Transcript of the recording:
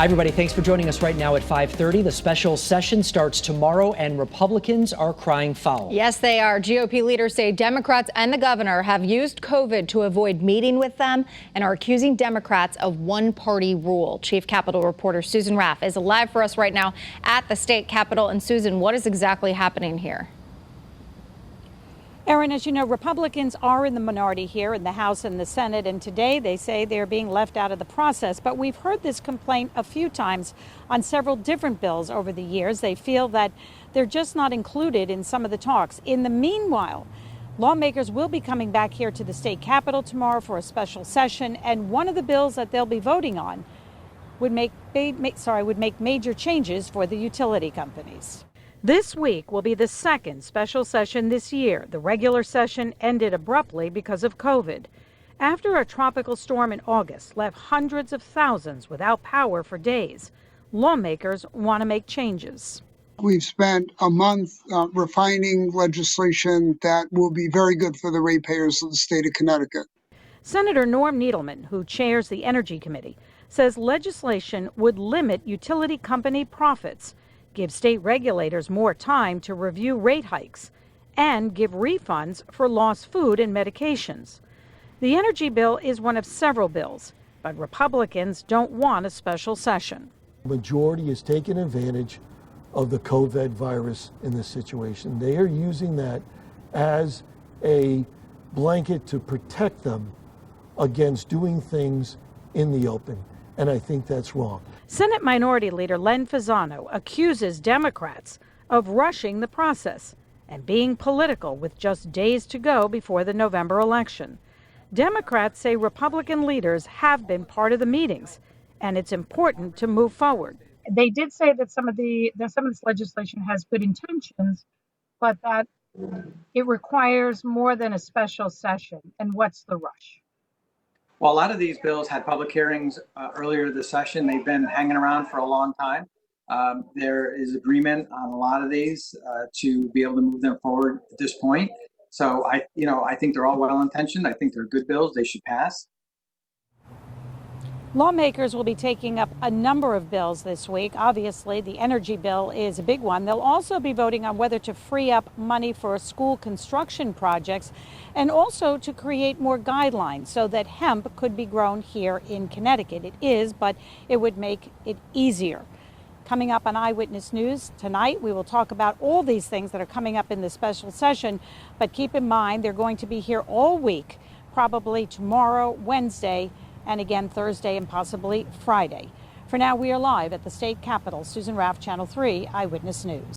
Hi, everybody. Thanks for joining us right now at 5:30. The special session starts tomorrow, and Republicans are crying foul. Yes, they are. GOP leaders say Democrats and the governor have used COVID to avoid meeting with them and are accusing Democrats of one-party rule. Chief Capitol reporter Susan Raff is live for us right now at the state capitol. And Susan, what is exactly happening here? Erin, as you know, Republicans are in the minority here in the House and the Senate, and today they say they're being left out of the process. But we've heard this complaint a few times on several different bills over the years. They feel that they're just not included in some of the talks. In the meanwhile, lawmakers will be coming back here to the state capitol tomorrow for a special session, and one of the bills that they'll be voting on would make major changes for the utility companies. This week will be the second special session this year. The regular session ended abruptly because of COVID. After a tropical storm in August left hundreds of thousands without power for days, lawmakers want to make changes. We've spent a month refining legislation that will be very good for the ratepayers of the state of Connecticut. Senator Norm Needleman, who chairs the Energy Committee, says legislation would limit utility company profits, give state regulators more time to review rate hikes, and give refunds for lost food and medications. The energy bill is one of several bills, but Republicans don't want a special session. The majority is taking advantage of the COVID virus in this situation. They are using that as a blanket to protect them against doing things in the open. And I think that's wrong. Senate Minority Leader Len Fasano accuses Democrats of rushing the process and being political with just days to go before the November election. Democrats say Republican leaders have been part of the meetings, and it's important to move forward. They did say that some of this legislation has good intentions, but that it requires more than a special session. And what's the rush? Well, a lot of these bills had public hearings earlier this session. They've been hanging around for a long time. There is agreement on a lot of these to be able to move them forward at this point. So I think they're all well-intentioned. I think they're good bills. They should pass. Lawmakers will be taking up a number of bills this week. Obviously, the energy bill is a big one. They'll also be voting on whether to free up money for school construction projects and also to create more guidelines so that hemp could be grown here in Connecticut. It is, but it would make it easier. Coming up on Eyewitness News tonight, we will talk about all these things that are coming up in the special session. But keep in mind, they're going to be here all week, probably tomorrow, Wednesday, and again Thursday and possibly Friday. For now, we are live at the state capitol. Susan Raff, Channel 3 Eyewitness News.